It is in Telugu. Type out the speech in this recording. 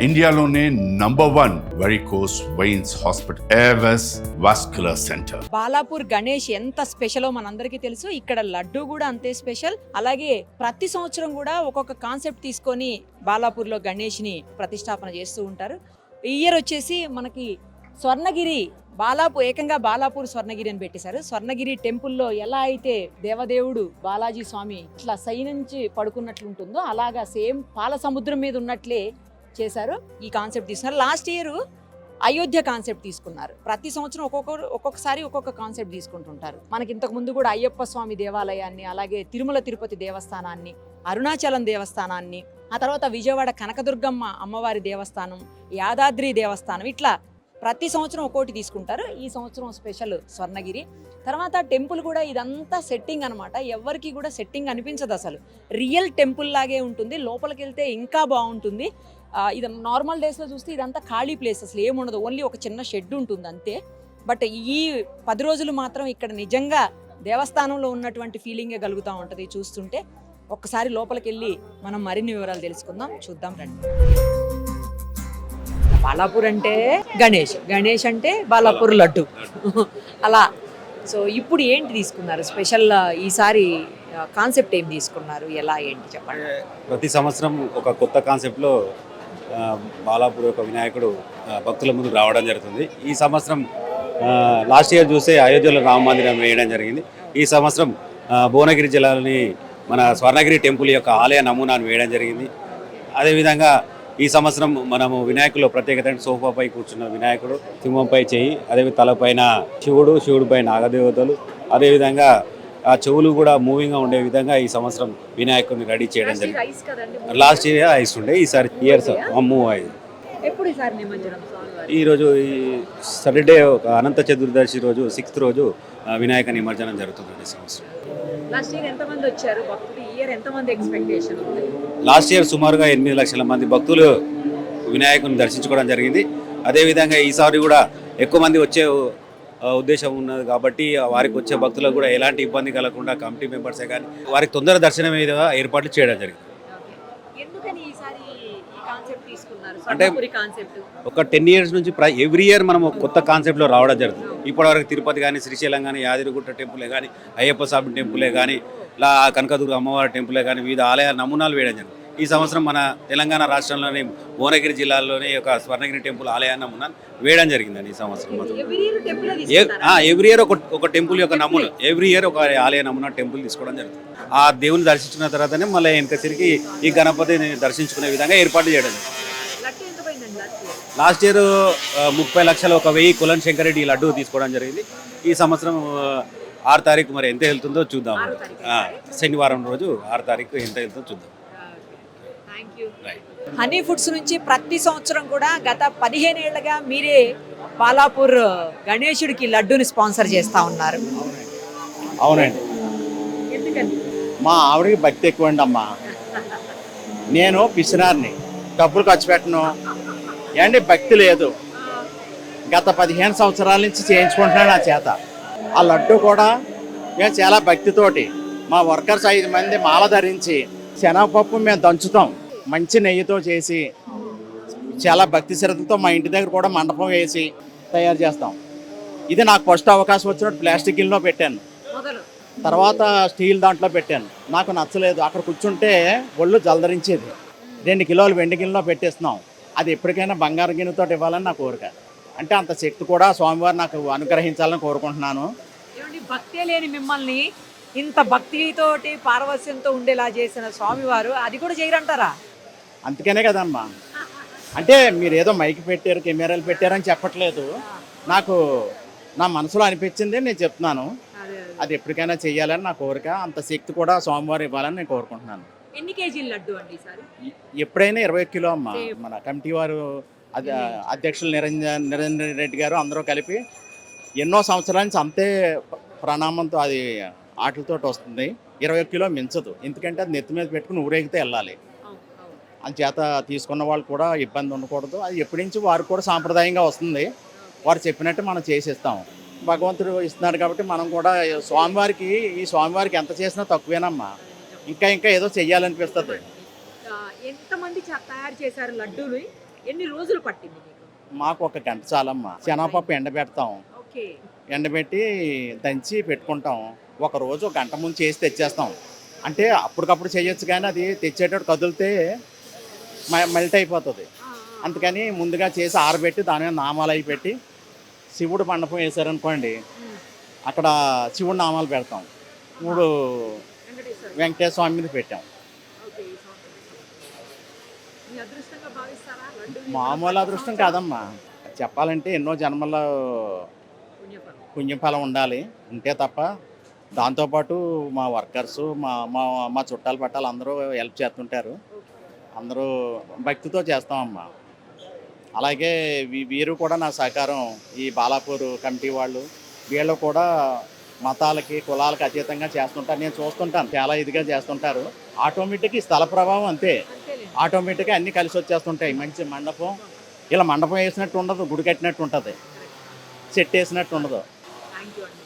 ఇండియాలోనే #1 varicose veins hospital Avis vascular centre. Balapur Ganesh ఎంత స్పెషలో మనందరికీ తెలుసు. ఇక్కడ లడ్డు కూడా అంతే స్పెషల్. అలాగే ప్రతి సంవత్సరం కూడా ఒక్కొక్క కాన్సెప్ట్ తీసుకొని బాలాపూర్లో గణేష్ ని ప్రతిష్టాపన చేస్తూ ఉంటారు. ఈ ఇయర్ వచ్చేసి మనకి స్వర్ణగిరి ఏకంగా బాలాపూర్ స్వర్ణగిరి అని పెట్టేశారు. స్వర్ణగిరి టెంపుల్లో ఎలా అయితే దేవదేవుడు బాలాజీ స్వామి ఇట్లా సైనించి పడుకున్నట్లు ఉంటుందో అలాగా సేమ్ పాల సముద్రం మీద ఉన్నట్లే చేశారు. ఈ కాన్సెప్ట్ తీసుకున్నారు. లాస్ట్ ఇయర్ అయోధ్య కాన్సెప్ట్ తీసుకున్నారు. ప్రతి సంవత్సరం ఒక్కొక్కసారి ఒక్కొక్క కాన్సెప్ట్ తీసుకుంటుంటారు. మనకి ఇంతకు ముందు కూడా అయ్యప్ప స్వామి దేవాలయాన్ని, అలాగే తిరుమల తిరుపతి దేవస్థానాన్ని, అరుణాచలం దేవస్థానాన్ని, ఆ తర్వాత విజయవాడ కనకదుర్గమ్మ అమ్మవారి దేవస్థానం, యాదాద్రి దేవస్థానం, ఇట్లా ప్రతి సంవత్సరం ఒక్కోటి తీసుకుంటారు. ఈ సంవత్సరం స్పెషల్ స్వర్ణగిరి. తర్వాత టెంపుల్ కూడా ఇదంతా సెట్టింగ్ అనమాట. ఎవరికి కూడా సెట్టింగ్ అనిపించదు, అసలు రియల్ టెంపుల్ లాగే ఉంటుంది. లోపలికి వెళ్తే ఇంకా బాగుంటుంది. ఇది నార్మల్ డేస్లో చూస్తే ఇదంతా ఖాళీ ప్లేస్, అసలు ఏముండదు, ఓన్లీ ఒక చిన్న షెడ్ ఉంటుంది అంతే. బట్ ఈ 10 రోజులు మాత్రం ఇక్కడ నిజంగా దేవస్థానంలో ఉన్నటువంటి ఫీలింగే కలుగుతూ ఉంటుంది చూస్తుంటే. ఒక్కసారి లోపలికి వెళ్ళి మనం మరిన్ని వివరాలు తెలుసుకుందాం, చూద్దాం రండి. బాలాపూర్ అంటే గణేష్ అంటే బాలాపూర్ లడ్డు అలా. సో ఇప్పుడు ఏంటి తీసుకున్నారు స్పెషల్ ఈసారి కాన్సెప్ట్ ఏం తీసుకున్నారు, ఎలా ఏంటి చెప్పండి. ప్రతి సంవత్సరం ఒక కొత్త కాన్సెప్ట్లో బాలాపూర్ యొక్క వినాయకుడు భక్తుల ముందు రావడం జరుగుతుంది. ఈ సంవత్సరం లాస్ట్ ఇయర్ చూస్తే అయోధ్యలో రామ మందిరం వేయడం జరిగింది. ఈ సంవత్సరం భువనగిరి జిల్లాలోని మన స్వర్ణగిరి టెంపుల్ యొక్క ఆలయ నమూనాను వేయడం జరిగింది. అదేవిధంగా ఈ సంవత్సరం మనము వినాయకుల్లో ప్రత్యేకత సోఫాపై కూర్చున్న వినాయకుడు, సింహంపై చేయి, అదే తలపైన శివుడిపై నాగదేవతలు, అదేవిధంగా ఆ చెవులు కూడా మూవింగ్గా ఉండే విధంగా ఈ సంవత్సరం వినాయకుడిని రెడీ చేయడం జరిగింది. లాస్ట్ ఇయర్ ఐస్ ఉండే, ఈసారి ఇయర్స్ మూవ్ అయ్యింది. ఈరోజు ఈ సాటర్డే ఒక అనంత చతుర్దశి రోజు 6th రోజు వినాయక నిమజ్జనం జరుగుతుందండి. సంవత్సరం లాస్ట్ ఇయర్ సుమారుగా 8 లక్షల మంది భక్తులు వినాయకుని దర్శించుకోవడం జరిగింది. అదేవిధంగా ఈసారి కూడా ఎక్కువ మంది వచ్చే ఉద్దేశం ఉన్నది కాబట్టి వారికి వచ్చే భక్తులకు కూడా ఎలాంటి ఇబ్బంది కలగకుండా కమిటీ మెంబర్సే కానీ వారికి తొందర దర్శనం మీద ఏర్పాట్లు చేయడం జరిగింది. అంటే ఒక 10 years నుంచి ఎవ్రీ ఇయర్ మనం కొత్త కాన్సెప్ట్లో రావడం జరుగుతుంది. ఇప్పటివరకు తిరుపతి కానీ, శ్రీశైలం కానీ, యాదగిరిగుట్ట టెంపులే కానీ, అయ్యప్ప స్వామి టెంపులే కానీ, కనకదుర్గ అమ్మవారి టెంపులే కానీ, వివిధ ఆలయ నమూనాలు వేయడం జరిగింది. ఈ సంవత్సరం మన తెలంగాణ రాష్ట్రంలోని భువనగిరి జిల్లాలోని ఒక స్వర్ణగిరి టెంపుల్ ఆలయ నమూనా వేయడం జరిగిందండి. ఈ సంవత్సరం ఎవ్రీ ఇయర్ ఒక టెంపుల్ యొక్క నమూనా, ఎవ్రీ ఇయర్ ఒక ఆలయ నమూనా టెంపుల్ తీసుకోవడం జరుగుతుంది. ఆ దేవుని దర్శించిన తర్వాతనే మళ్ళీ వెనక తిరిగి ఈ గణపతిని దర్శించుకునే విధంగా ఏర్పాటు చేయడం జరిగింది. లాస్ట్ ఇయర్ 30 లక్షలు 1000 కులన్ శంకరెడ్డి లడ్డు తీసుకోవడం జరిగింది. ఈ సంవత్సరం 6 తారీఖు మరి ఎంత వెళ్తుందో చూద్దాం. శనివారం రోజు 6 తారీఖు ఎంత వెళ్తుందో చూద్దాం. హనీ ఫుడ్స్ నుంచి ప్రతి సంవత్సరం కూడా గత 15 ఏళ్లుగా మీరే బాలాపూర్ గణేశుడికి లడ్డూని స్పాన్సర్ చేస్తా ఉన్నారు. అవునండి, మా ఆవిడకి భక్తి ఎక్కువ అండి అమ్మా. నేను పిసినారిని, డబ్బులు ఖర్చు పెట్టను ఏంటి, భక్తి లేదు. గత 15 సంవత్సరాల నుంచి చేయించుకుంటున్నాను నా చేత. ఆ లడ్డు కూడా మేము చాలా భక్తితోటి మా వర్కర్స్ 5 మంది మాల ధరించి శనగపప్పు మేము దంచుతాం, మంచి నెయ్యితో చేసి చాలా భక్తి శ్రద్ధతో మా ఇంటి దగ్గర కూడా మండపం వేసి తయారు చేస్తాం. ఇది నాకు ఫస్ట్ అవకాశం వచ్చినప్పుడు ప్లాస్టిక్ గిన్నెలో పెట్టాను, తర్వాత స్టీల్ దాంట్లో పెట్టాను. నాకు నచ్చలేదు, అక్కడ కూర్చుంటే ఒళ్ళు జలధరించేది. 2 కిలోలు వెండి గిన్నెలో పెట్టేస్తున్నాం. అది ఎప్పటికైనా బంగారు గిన్నెతో ఇవ్వాలని నా కోరిక. అంటే అంత శక్తి కూడా స్వామివారు నాకు అనుగ్రహించాలని కోరుకుంటున్నాను. భక్తే లేని మిమ్మల్ని ఇంత భక్తితోటి పారవస్యంతో ఉండేలా చేసిన స్వామివారు అది కూడా చేయరంటారా? అందుకనే కదమ్మా, అంటే మీరు ఏదో మైక్ పెట్టారు, కెమెరాలు పెట్టారని చెప్పట్లేదు. నాకు నా మనసులో అనిపించింది నేను చెప్తున్నాను. అది ఎప్పటికైనా చెయ్యాలని నా కోరిక. అంత శక్తి కూడా స్వామివారు ఇవ్వాలని నేను కోరుకుంటున్నాను. ఎన్ని కేజీల లడ్డు అండి? ఎప్పుడైనా 20 కిలో అమ్మా. మన కమిటీ వారు అధ్యక్షులు నిరంజన్ రెడ్డి గారు అందరూ కలిపి ఎన్నో సంవత్సరాల నుంచి అంతే ప్రణామంతో అది ఆటలతో వస్తుంది. 20 కిలో మించదు, ఎందుకంటే అది నెత్తి మీద పెట్టుకుని ఊరేగితే వెళ్ళాలి. అందుచేత తీసుకున్న వాళ్ళు కూడా ఇబ్బంది ఉండకూడదు. అది ఎప్పటి నుంచి వారు కూడా సాంప్రదాయంగా వస్తుంది. వారు చెప్పినట్టు మనం చేసేస్తాం. భగవంతుడు ఇస్తున్నాడు కాబట్టి మనం కూడా ఈ స్వామివారికి ఎంత చేసినా తక్కువేనమ్మా. ఇంకా ఏదో చెయ్యాలనిపిస్తుంది. ఎంతమంది తయారు చేశారు లడ్డూలు? ఎన్ని రోజులు పట్టింది మీకు? మాకు ఒక గంట చాలమ్మా. శనగపప్పు ఎండబెడతాం, ఓకే. ఎండబెట్టి దంచి పెట్టుకుంటాం. ఒక రోజు ఒక గంట ముందు చేసి తెచ్చేస్తాం. అంటే అప్పటికప్పుడు చేయొచ్చు, కానీ అది తెచ్చేటప్పుడు కదిలితే మెల్ట్ అయిపోతుంది. అందుకని ముందుగా చేసి ఆరబెట్టి దాని మీద నామాలు అవి పెట్టి, శివుడు మండపం వేసారనుకోండి, అక్కడ శివుడు నామాలు పెడతాం. ఇప్పుడు వెంకటేశ్వర స్వామి మీద పెట్టాం. మామూలు అదృష్టం కాదమ్మా, చెప్పాలంటే ఎన్నో జన్మల పుణ్యఫలం ఉండాలి, ఉంటే తప్ప. దాంతోపాటు మా వర్కర్సు, మా మా మా చుట్టాలు పట్టాలు అందరూ హెల్ప్ చేస్తుంటారు. అందరూ భక్తితో చేస్తామమ్మా. అలాగే వీరు కూడా నా సహకారం, ఈ బాలాపూర్ కమిటీ వాళ్ళు, వీళ్ళు కూడా మతాలకి కులాలకి అతీతంగా చేస్తుంటారు. నేను చూస్తుంటాను, చాలా ఇదిగా చేస్తుంటారు. ఆటోమేటిక్ ఈ స్థల ప్రభావం అంతే, ఆటోమేటిక్గా అన్నీ కలిసి వచ్చేస్తుంటాయి. మంచి మండపం, ఇలా మండపం వేసినట్టు ఉండదు, గుడి కట్టినట్టు ఉంటుంది, సెట్ వేసినట్టు ఉండదు. థ్యాంక్ యూ అండి.